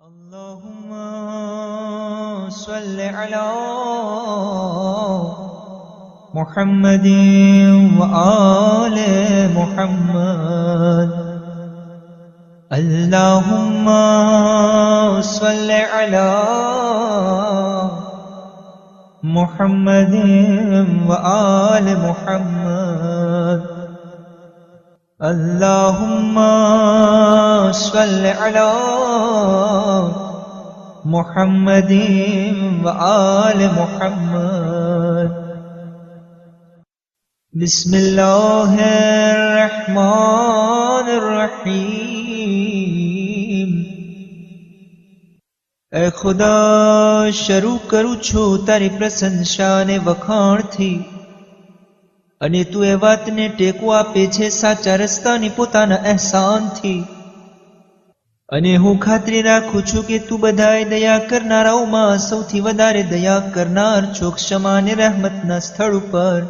Allahumma salli ala Muhammadin wa ali Muhammad. Allahumma salli ala Muhammadin wa ali Muhammad. Allahumma salli ala Muhammadin wa ali Muhammad. Bismillahirrahmanirrahim. એ ખુદા શરૂ કરું છું તારી પ્રશંસા અને વખાણથી, અને તું એ વાતને ટેકો આપે છે સાચા રસ્તાની પોતાના અહેસાનથી. અને હું ખાતરી રાખું છું કે તું બધાય દયા કરનારાઓમાં સૌથી વધારે દયા કરનાર છો, ક્ષમા અને રહેમતના સ્થળ ઉપર,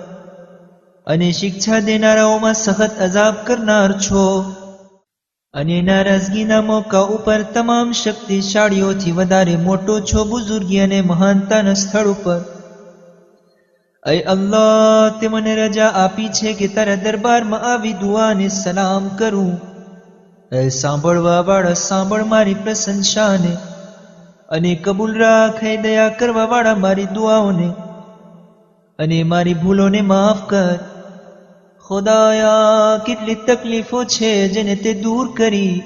અને શિક્ષા દેનારાઓમાં સખત અઝાબ કરનાર છો, અને નારાજગીના મોકા ઉપર તમામ શક્તિશાળીઓથી વધારે મોટો છો, બુઝુર્ગી અને મહાનતાના સ્થળ ઉપર. ऐ अल्लाह ते मने रजा आपी छे के तारा दरबाરમાં આવી દુઆને સલામ કરું. ऐ સાંભળવા વાળા સાંભળ મારી પ્રશંસાને, અને કબૂલ રાખ હે દયા કરવા વાળા મારી દુઆઓને, અને મારી ભૂલોને માફ કર. ખુદાયા કેટલી તકલીફો છે જેને તે દૂર કરી,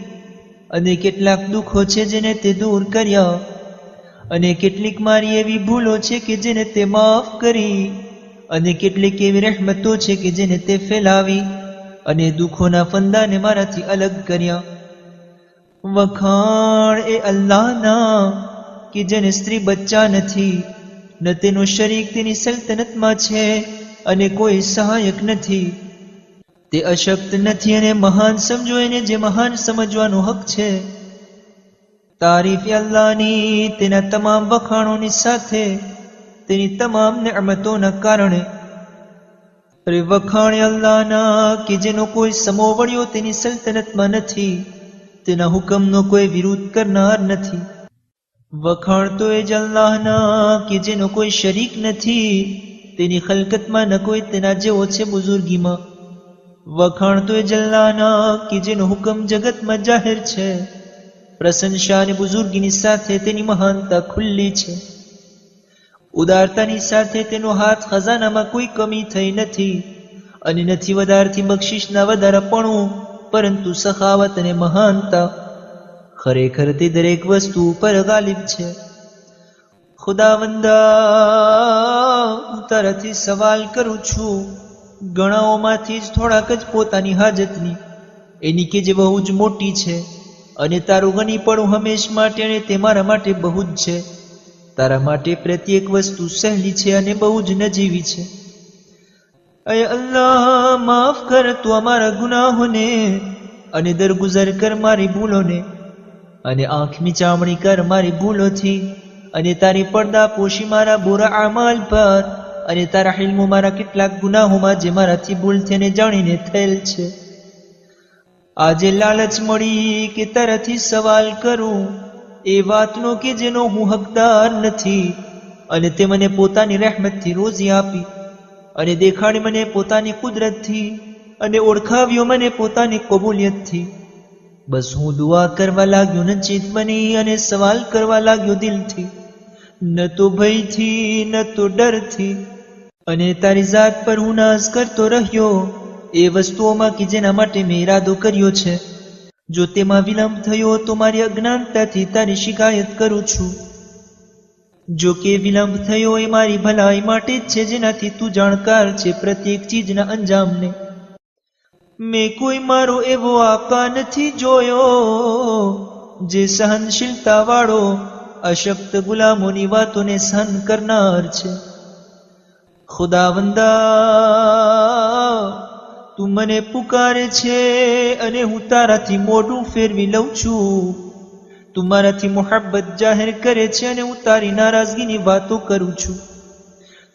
અને કેટલાક દુઃખો છે જેને તે દૂર કર્યા, અને કેટલીક મારી એવી ભૂલો છે કે જેને તે માફ કરી, અને કેટલીક એવી રહેમતો છે કે જેને તે ફેલાવી, અને દુઃખોના ફંદાને મારાથી અલગ કર્યા. વખાણ એ અલ્લાહના કે જેને સ્ત્રી બચ્ચા નથી, ન તેનો શરીક તેની સલ્તનતમાં છે, અને કોઈ સહાયક નથી. તે અશક્ત નથી, અને મહાન સમજો એને જે મહાન સમજવાનો હક છે. તારીફ અલ્લાહની તેના તમામ વખાણોની સાથે, તેની તમામ નેમતોના કારણે. અરે વખાણ અલ્લાહના કે જેનો કોઈ સમો વળ્યો તેની સલ્તનતમાં નથી, તેના હુકમનો કોઈ વિરોધ કરનાર નથી. વખાણ તો એ જ અલ્લાહના કે જેનો કોઈ શરીક નથી, તેની ખલકતમાં ન કોઈ તેના જેવો છે બુઝુર્ગીમાં. વખાણ તો એ જ અલ્લાહના કે જેનો હુકમ જગતમાં જાહેર છે. પ્રશંસા અને બુઝુર્ગીની સાથે તેની મહાનતા ખુલ્લી છે. ઉદારતાની સાથે તેનો હાથ ખજાનામાં કોઈ કમી થઈ નથી, અને નથી વધારથી બક્ષિસના વધારાપણું, પરંતુ સખાવત અને મહાનતા. ખરેખર તે દરેક વસ્તુ પર ગાલિબ છે. ખુદાવંદા, હું તારાથી સવાલ કરું છું ગણાઓમાંથી જ થોડાક જ પોતાની હાજતની, એની કે જે બહુ જ મોટી છે, અને તારું ગણીપણું હંમેશ માટે, અને તે મારા માટે બહુ જ છે. તારા માટે પ્રત્યેક વસ્તુ સહેલી છે અને બહુ જ નજીવી છે. અય અલ્લાહ, માફ કર તું અમારા ગુનાહોને, અને દરગુજર કર મારી ભૂલોને, અને આંખ મીચામણી કર મારી ભૂલોથી, અને તારી પડદા પોશી મારા બુરા આમાલ પર, અને તારા ઇલ્મો મારા કેટલાક ગુનાહોમાં જે મારાથી ભૂલથી અને જાણીને થયેલ છે. આજે લાલચ મળી કે તારાથી સવાલ કરું એ વાતનો કે જેનો હું હકદાર નથી, અને તે મને પોતાની રહેમતથી રોજી આપી, અને દેખાડી મને પોતાની કુદરતથી, અને ઓળખાવ્યો મને પોતાની કબૂલિયતથી. બસ હું દુઆ કરવા લાગ્યો નચિત બની, અને સવાલ કરવા લાગ્યો દિલથી, ન તો ભયથી ન તો ડરથી. અને તારી જાત પર હું નાઝ કરતો રહ્યો એ વસ્તુઓમાં કે જેના માટે મેં ઈરાદો કર્યો છે. જો તેમાં વિલંબ થયો તો મારી અજ્ઞાનતાથી તારી શિકાયત કરું છું. જો કે વિલંબ થયો એ મારી ભલાઈ માટે જ છે, જેનાથી તું જાણકાર છે પ્રત્યેક ચીજના અંજામને. મેં કોઈ મારો એવો આકા નથી જોયો જે સહનશીલતા વાળો અશક્ત ગુલામોની વાતોને સહન કરનાર છે. ખુદાવંદા, તું મને પુકારે છે, અને હું તારાથી મોઢું ફેરવી લઉં છું. તું મારાથી મોહબ્બત જાહેર કરે છે, અને હું તારી નારાજગીની વાતો કરું છું.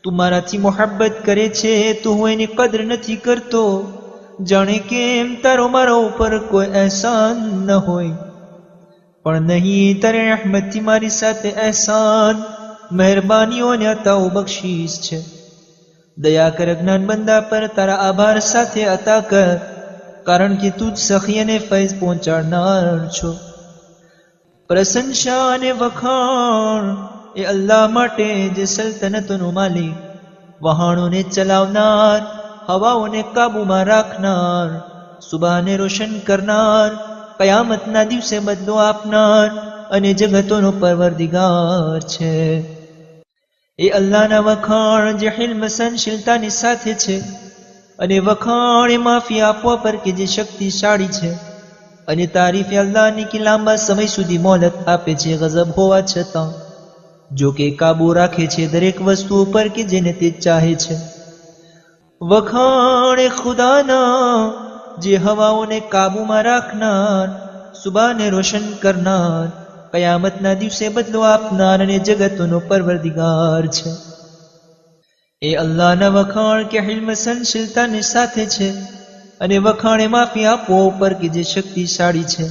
તું મારાથી મોહબ્બત કરે છે તો હું એની કદર નથી કરતો, જાણે કે એમ તારો મારા ઉપર કોઈ અહેસાન ન હોય. પણ નહીં તારે રહેમતથી મારી સાથે અહેસાન મહેરબાનીઓ અને અતાઓ બક્ષીશ છે. દયા કર જ્ઞાન બંદા પર તારા આભાર સાથે અતા કર, કારણ કે તું જ સખી અને ફૈઝ પહોંચાડનાર છો. પ્રશંસા અને વખાણ એ અલ્લાહ માટે જે સલ્તનતનો માલિક, વહાણોને ચલાવનાર, હવાઓને કાબુમાં રાખનાર, સુબાને રોશન કરનાર, કયામતના દિવસે બદલો આપનાર અને જગતોનો પરવરદિગાર છે. એ અલ્લાહના વખાણ જે હિલ્મ સહનશીલતાની સાથે છે, અને વખાણ એ માફી આપવા પર કે જે શક્તિશાળી છે, અને તારીફ અલ્લાહની કે લાંબા સમય સુધી મોહલત આપે છે ગઝબ હોવા છતાં, જો કે કાબુ રાખે છે દરેક વસ્તુ પર કે જેને તે ચાહે છે. વખાણ એ ખુદાના જે હવાઓને કાબુમાં રાખનાર, સુબાને રોશન કરનાર, કયામતના દિવસે બદલો આપનાર અને જગતોનો પરવરદિગાર છે. એ અલ્લાહના વખાણ કે હિલ્મ સહનશીલતાની સાથે છે, અને વખાણે માફી આપવો ઉપર કે જે શક્તિશાળી છે,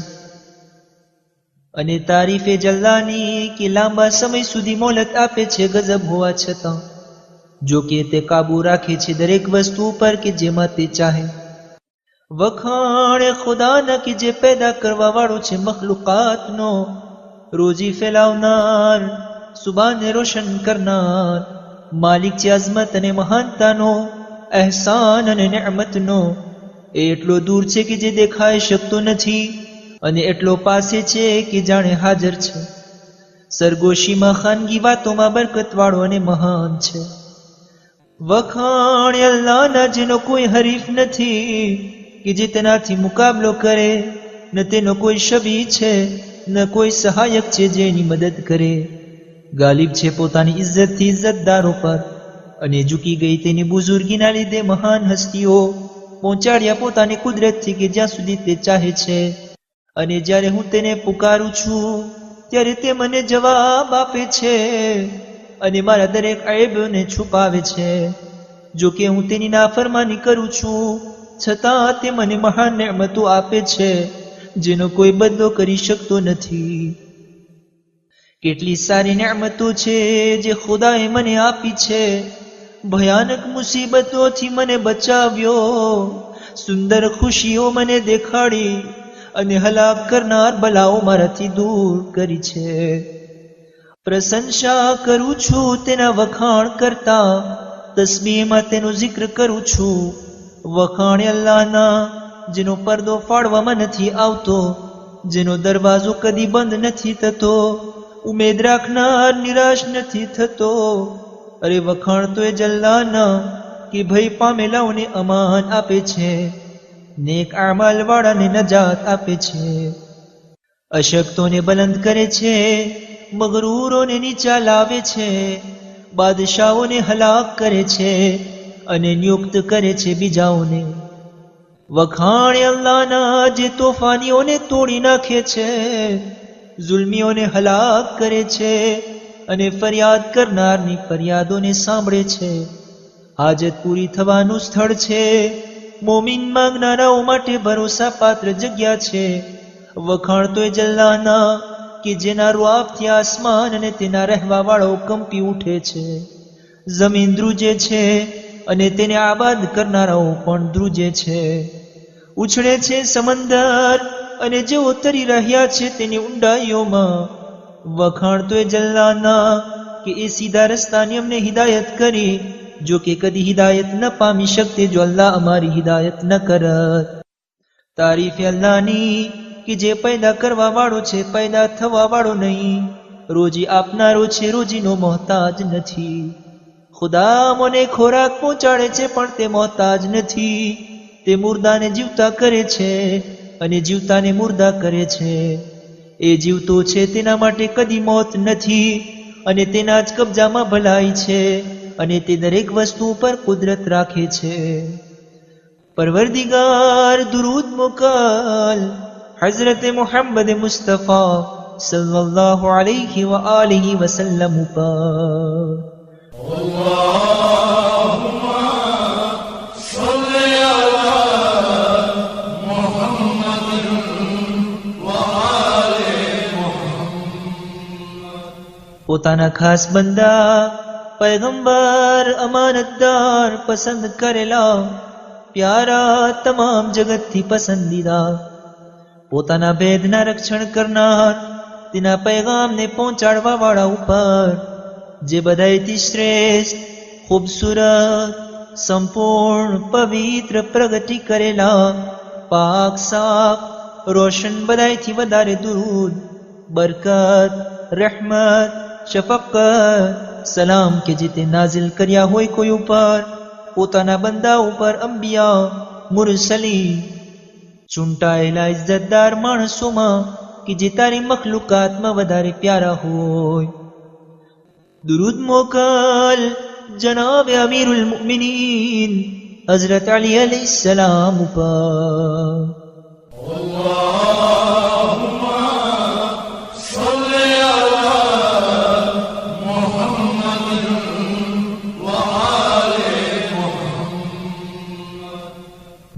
અને તારીફે જલ્લાની કે લાંબા સમય સુધી મોહલત આપે છે ગજબ હોવા છતાં, જો કે તે કાબુ રાખે છે દરેક વસ્તુ ઉપર કે જેમાં તે ચાહે. વખાણ એ ખુદાના કે જે પેદા કરવા વાળો છે મખલુકાતનો, રોજી ફેલાવનાર, સુબાને રોશન કરનાર, માલિક છે અઝમત અને મહાનતાનો, અહેસાન અને નેમતનો. એ એટલો દૂર છે કે જે દેખાઈ શકતો નથી, અને એટલો પાસે છે કે જાણે હાજર છે. સરગોશીમાં ખાનગી વાતોમાં બરકતવાળો અને મહાન છે. વખાણ અલ્લાહના જેનો કોઈ હરીફ નથી કે જે તેનાથી મુકાબલો કરે, ન તેનો કોઈ શબી છે, ન કોઈ સહાયક છે જે એની મદદ કરે. ગાલિબ છે પોતાની ઇજ્જતથી ઇજ્જતદારો પર, અને ઝૂકી ગઈ તેની બુઝુર્ગીના લીધે મહાન હસ્તીઓ, પહોંચાડ્યા પોતાની કુદરતથી કે જ્યાં સુધી તે ચાહે છે. અને જ્યારે હું તેને પુકારું છું ત્યારે તે મને જવાબ આપે છે, અને મારા દરેક ઐબને છુપાવે છે. જો કે હું તેની નાફરમાની કરું છું, છતાં તે મને મહાન નેમતો આપે છે જેનો કોઈ બદલો કરી શકતો નથી. કેટલી સારી નેમતો છે જે ખુદાએ મને આપી છે. ભયાનક મુસીબતોથી મને બચાવ્યો, સુંદર ખુશીઓ મને દેખાડી, અને હલાક કરનાર બલાઓ મારાથી દૂર કરી છે. પ્રશંસા કરું છું તેના વખાણ કરતા, તસ્બીહમાં તેનો જિક્ર કરું છું. વખાણ અલ્લાહના જેનો પડદો ફાડવામાં નથી આવતો, જેનો દરવાજો કદી બંધ નથી થતો, ઉમેદ રાખનાર નિરાશ નથી થતો. અરે વખાણ તો એ જલ્લાના કે ભય પામેલાઓને અમાન આપે છે, નેક આમાલ વાળાને નજાત આપે છે. અશક્તોને બલંદ કરે છે, મગરૂરોને નીચા લાવે છે, બાદશાહોને હલાક કરે છે, અને નિયુક્ત કરે છે બીજાઓને. વખાણ અલ્લાહના જે તોફાનીઓને તોડી નાખે છે, જુલ્મીઓને હલાક કરે છે, અને ફરિયાદ કરનારની ફરિયાદોને સાંભળે છે. હાજત પૂરી થવાનું સ્થળ છે, મોમિન માંગનારાઓ માટે ભરોસા પાત્ર જગ્યા છે. વખાણ તો એ જલ્લાના કે જેના રૂઆબથી આસમાન અને તેના રહેવા વાળો કંપી ઉઠે છે. જમીન ધ્રુજે છે, અને તેને આબાદ કરનારાઓ પણ ધ્રુજે છે. ઉછળે છે સમંદર, અને જેઓ તરી રહ્યા છે તેની ઊંડાઈઓમાં. વખાણ તો એ જલ્લાના કે એ સીધા રસ્તાની અમને હિદાયત કરી, જો કે કદી હિદાયત ન પામી શકતે જો અલ્લાહ અમારી હિદાયત ન કરત. તારીફ અલ્લાહની કે જે પેદા કરવા વાળો છે, પેદા થવા વાળો નહીં, રોજી આપનારો છે, રોજીનો મોહતાજ નથી. ખુદા મને ખોરાક પહોંચાડે છે પણ તે મોહતાજ નથી. તે મુર્દાને જીવતા કરે છે, અને જીવતાને મુર્દા કરે છે. એ જીવતો છે તેના માટે કદી મોત નથી, અને તેના જ કબજામાં ભલાઈ છે, અને તે દરેક વસ્તુ પર કુદરત રાખે છે. પરવરદિગાર દુરૂદ મોકલ હઝરત મુહમ્મદ મુસ્તફા સલ્લલ્લાહુ અલૈહિ વ આલિહિ વસલ્લમ ઉપર. પોતાના ખાસ બંદા પૈગંબર અમાનતદાર પસંદ કરેલા પ્યારા તમામ જગતથી પસંદીદા પોતાના ભેદના રક્ષણ કરનાર તેના પૈગામને પહોંચાડવા વાળા ઉપર જે બધાયથી શ્રેષ્ઠ ખૂબસૂરત સંપૂર્ણ પવિત્ર પ્રગતિ કરેલા પાક સાફ રોશન બધાયથી વધારે દૂધ બરકત રહેમત શફકત સલામ કે જે તે નાઝિલ કર્યા હોય કોઈ ઉપર પોતાના બંદા ઉપર અંબિયા મુરસલી ચૂંટાયેલા ઇજ્જતદાર માણસોમાં કે જે તારી મખલુકાતમાં વધારે પ્યારા હોય દુરૂદ મોકલ જનાબ અમીરુલ મુમિનીન હઝરત અલી અલૈહિસ્સલામ ઉપર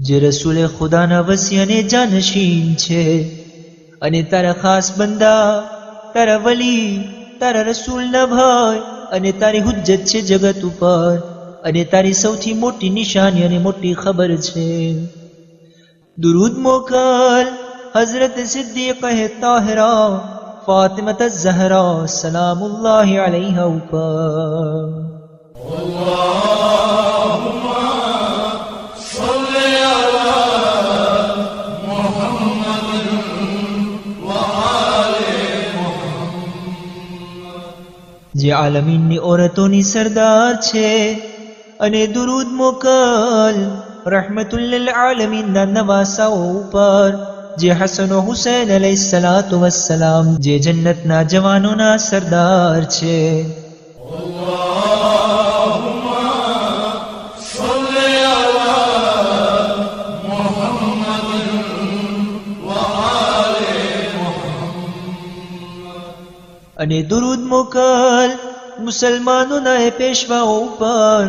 જે રસૂલે ખુદાના વસી અને જાનશીન છે અને તારા ખાસ બંદા તારા વલી તારા રસૂલના ભાઈ અને તારી હુજ્જત છે જગત ઉપર અને તારી સૌથી મોટી નિશાની અને મોટી ખબર છે દુરૂદ મોકલ હઝરત સિદ્દીक़હ તાહિરા ફાતિમત ઝહરા સલામુલ્લાહ અલૈહા ઉપર જે આલમીનની ઔરતોની સરદાર છે અને દુરૂદ મોકલ रहमतुल लिल आलमीन ना नवासाओ ऊपर जे हसन और हुसैन अलैहिस्सलातु वस्सलाम जे जन्नत ना जवानों ना सरदार छे। અને દુરૂદ મોકલ મુસલમાનોના એ પેશવાઓ ઉપર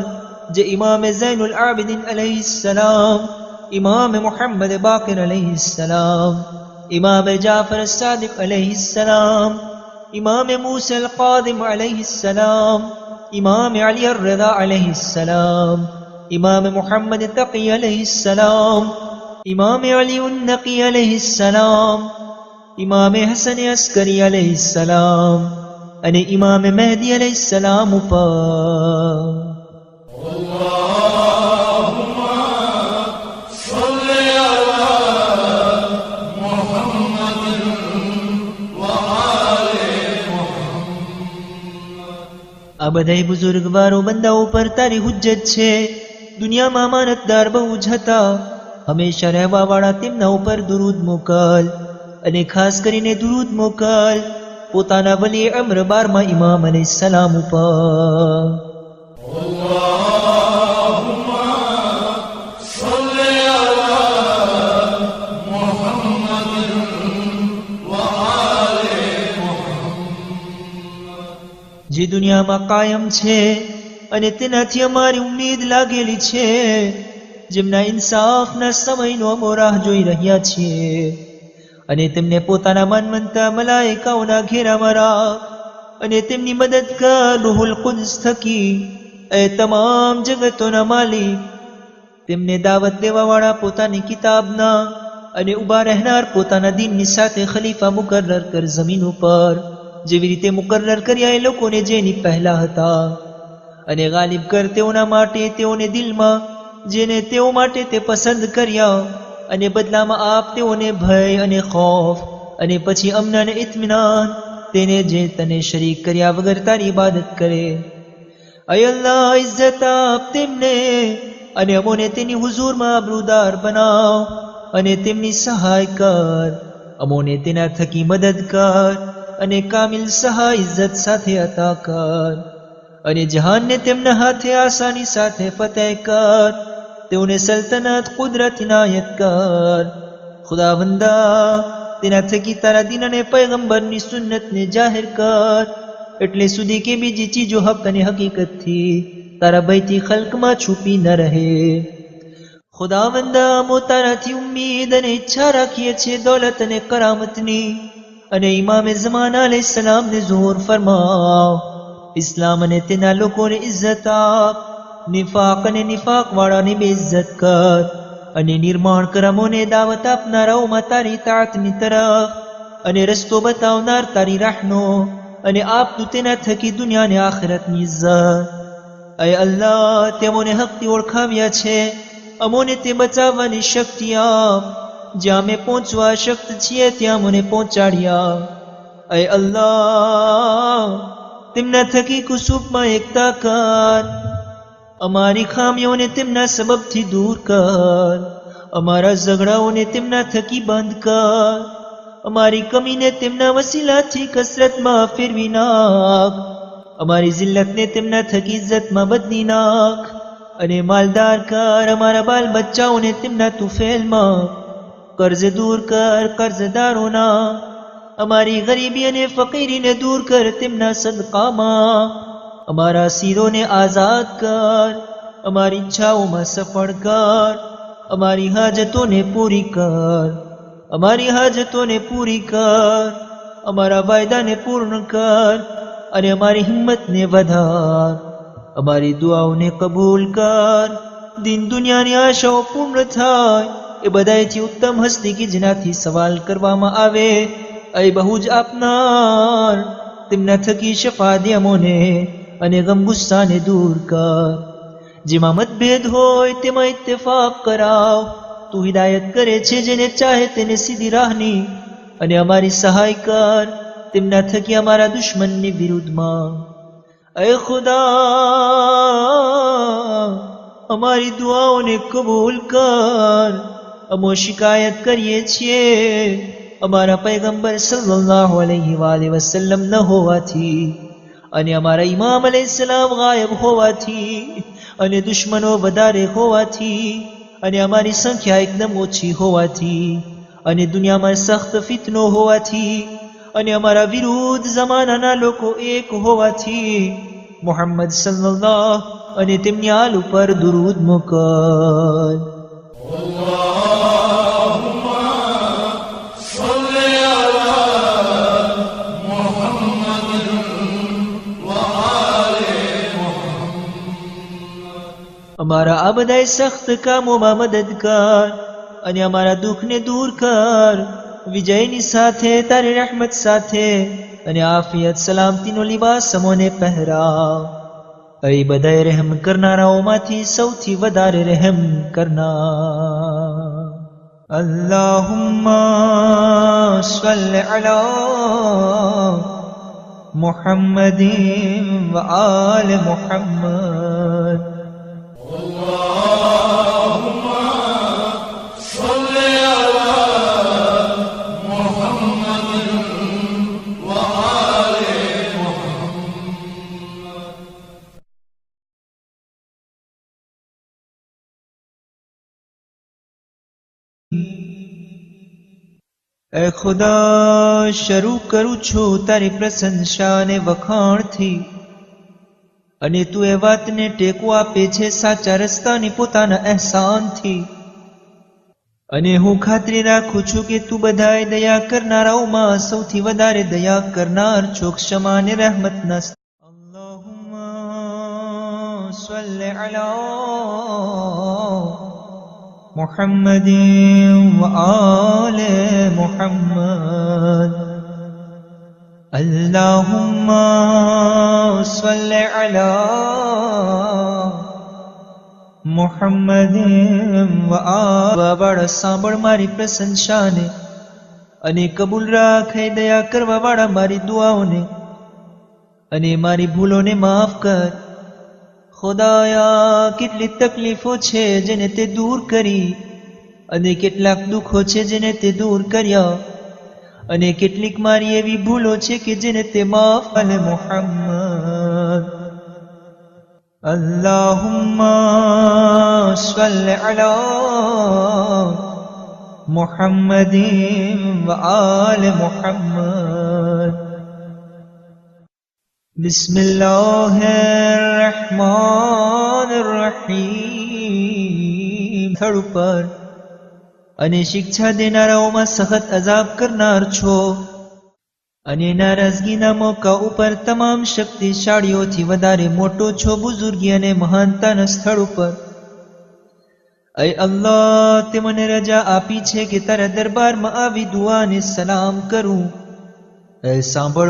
જે ઇમામ ઝૈનુલ આબિદીન અલૈહિસ્સલામ, ઇમામ મુહમ્મદ બાકિર અલૈહિસ્સલામ, ઇમામ જાફર સાદિક અલૈહિસ્સલામ, ઇમામ મૂસા અલ-કાદિમ અલૈહિસ્સલામ, ઇમામ અલી અર-રઝા અલૈહિસ્સલામ, ઇમામ મુહમ્મદ તકી અલૈહિસ્સલામ, ઇમામ અલી ઉન-નકી અલૈહિસ્સલામ, ઇમામ હસન અસ્કરી અલૈહિસ્સલામ અને ઇમામ મહદી અલૈહિસ્સલામ ઉપર આ બધાય બુઝુર્ગવારો બંદાઓ પર તારી હુજ્જત છે. દુનિયામાં અમાનતદાર બહુ જ હતા, હંમેશા રહેવા વાળા તેમના ઉપર દુરૂદ મોકલ અને ખાસ કરીને દુરૂદ મોકલ પોતાના વલી અમ્ર 12મા ઇમામ અલૈહિસ્સલામ ઉપર. જે દુનિયામાં કાયમ છે અને તેનાથી અમારી ઉમ્મીદ લાગેલી છે, જેમના ઇન્સાફના સમયનો અમે રાહ જોઈ રહ્યા છીએ અને તેમને પોતાના માનવંતા મલાઈકાઓના ઘેરામાં રાખ અને તેમની મદદ કર રૂહુલ કુદ્સ થકી. એ તમામ જગતોના માલિક, તેમને દાવત દેવાવાળા પોતાની કિતાબના અને ઊભા રહેનાર પોતાના દીનની સાથે ખલીફા મુકર્રર કર જમીન ઉપર, જેવી રીતે મુકર્રર કર્યા એ લોકોને જેની પહેલા હતા, અને ગાલિબ કર તેઓના માટે તેઓને દિલમાં જેને તેઓ માટે તે પસંદ કર્યા, અને બદલામાં આપ તેઓને ભય અને ખૌફ અને પછી અમન અને ઇત્મિનાન તેને જે તને શરીક કર્યા વગર તારી ઇબાદત કરે. અય અલ્લાહ, ઇઝ્ઝત આપ તેમને અને અમોને તેની હુઝુરમાં આબરૂદાર બનાવ અને તેમની સહાય કર. અમોને તેના થકી મદદ કર અને કામિલ સહાય ઇઝ્ઝત સાથે અતા કર અને જહાનને તેમના હાથે આસાની સાથે ફતહ કર. તેઓને સલ્તનત કુદરત ઇનાયત કર. ખુદાવંદા, તેના થકી તારા દીન અને પૈગંબરની સુન્નતને જાહેર કર, એટલે સુધી કે બીજી ચીજો હક અને હકીકતથી તારા ભયથી ખલ્કમાં છુપી ન રહે. ખુદાવંદા, મો તારાથી ઉમ્મીદ અને ઈચ્છા રાખીએ છીએ દૌલત અને કરામતની, અને ઇમામે ઝમાના અલૈહિસ્સલામને ઝુહુર ફરમાવ. ઇસ્લામ અને તેના લોકોને ઇજ્જત આપ, નિફાક અને નિફાક વાળાને બેઇજ્જત કર, અને નિર્માણ કરમોને દાવત આપનારાઓમાં તારી તાતની તરફ અને રસ્તો બતાવનાર તારી રાહનો અને આપ તું તેના થકી દુનિયા અને આખિરતની ઇજ્જત. અય અલ્લાહ, તેમને હકથી ઓળખાવ્યા છે, અમોને તે બચાવવાની શક્તિ આપ. જ્યાં અમે પહોંચવા શક્ત છીએ ત્યાં મને પહોંચાડ્યા. અય અલ્લાહ, તેમના થકી કુસુબમાં એકતા કર. અમારી ખામીઓને તેમના સબબથી દૂર કર. અમારા ઝઘડાઓને તેમના થકી બંધ કર. અમારી કમીને તેમના વસીલાથી કસરતમાં ફેરવી નાખ. અમારી જિલ્લતને તેમના થકી ઇજ્જતમાં બદલી નાખ. અને માલદાર કર અમારા બાલ બચ્ચાઓને તેમના તુફેલમાં. કર્જ દૂર કર કર્જદારોના. અમારી ગરીબી અને ફકીરીને દૂર કર તેમના સદકામાં. અમારા અસીરોને આઝાદ કર. અમારી ઈચ્છાઓમાં સફળ કર. અમારી હાજતોને પૂરી કર. અમારી હાજતોને પૂરી કર. અમારા વાયદાને પૂર્ણ કર અને અમારી હિંમતને વધાર. અમારી દુઆઓને કબૂલ કર. દિન દુનિયાની આશાઓ પૂર્ણ થાય એ બધાયથી ઉત્તમ હસ્તી કે જેનાથી સવાલ કરવામાં આવે. અય બહુ જ આપનાર, તેમના થકી શફાત અમોને અને ગમ ગુસ્સાને દૂર કર. જેમાં મતભેદ હોય તેમાં ઇત્તેફાક કરાવ. તું હિદાયત કરે છે જેને ચાહે તેને સીધી રાહની. અને અમારી સહાય કર તેમના થકી અમારા દુશ્મનની વિરુદ્ધમાં. અય ખુદા, અમારી દુઆઓને કબૂલ કર. અમો શિકાયત કરીએ છીએ અમારા પૈગંબર સલ્લલ્લાહુ અલૈહિ વસલ્લમ ન હોવાથી, અને અમારા ઇમામ અલૈહિસ્સલામ ગાયબ હોવાથી, અને દુશ્મનો વધારે હોવાથી, અને અમારી સંખ્યા એકદમ ઓછી હોવાથી, અને દુનિયામાં સખ્ત ફિતનો હોવાથી, અને અમારા વિરુદ્ધ જમાનાના લોકો એક હોવાથી. મુહમ્મદ સલ્લલ્લાહુ અને તેમની આલ ઉપર દુરૂદ મોકલ. અમારા આ બધાય સખ્ત કામોમાં મદદ કર અને અમારા દુઃખને દૂર કર. વિજયની સાથે તારી રહેમત સાથે અને આફિયત સલામતીનો લિબાસ અમોને પહેરાવ. અય બધાય રહેમ કરનારાઓમાંથી સૌથી વધારે રહેમ કરનાર. અલ્લાહુમ્મા સલ્લિ અલા મુહમ્મદિન વ આલ મુહમ્મદ. એ ખુદા, શરૂ કરું છું તારી પ્રશંસા અને વખાણથી, અને તું એ વાતને ટેકો આપે છે સાચા રસ્તાની પોતાના અહેસાનથી. અને હું ખાતરી રાખું છું કે તું બધાય દયા કરનારાઓમાં સૌથી વધારે દયા કરનાર છો, ક્ષમા અને રહેમતના. અલ્લાહુમ્મા સલ્લિ અલા મુહમ્મદિન વ આલે મુહમ્મદ. અલ્લાહુમ્મા સલ્લિ અલા મુહમ્મદિન વ આલે. સાંભળ મારી પ્રશંસાને અને કબૂલ રાખે દયા કરવા વાળા મારી દુઆઓને, અને મારી ભૂલોને માફ કર. ખુદાયા, કેટલી તકલીફો છે જેને તે દૂર કરી, અને કેટલાક દુઃખો છે જેને તે દૂર કર્યા, અને કેટલીક મારી એવી ભૂલો છે કે જેને તે માફ કરે. મુહમ્મદ. અલ્લાહુમ્મા સલ્લિ અલા મુહમ્મદિન વ આલે મુહમ્મદ. બિસ્મિલ્લાહિર રહેમાનિર રહીમ. સ્થળ ઉપર અને શિક્ષા દેનારાઓમાં સખત અજાબ કરનાર છો. અને નારાજગીના મોકા ઉપર તમામ શક્તિશાળીઓથી વધારે મોટો છો બુઝુર્ગી અને મહાનતાના સ્થળ ઉપર. અય અલ્લાહ, તે મને રજા આપી છે કે તારા દરબારમાં આવી દુઆ અને સલામ કરું. સાંભળો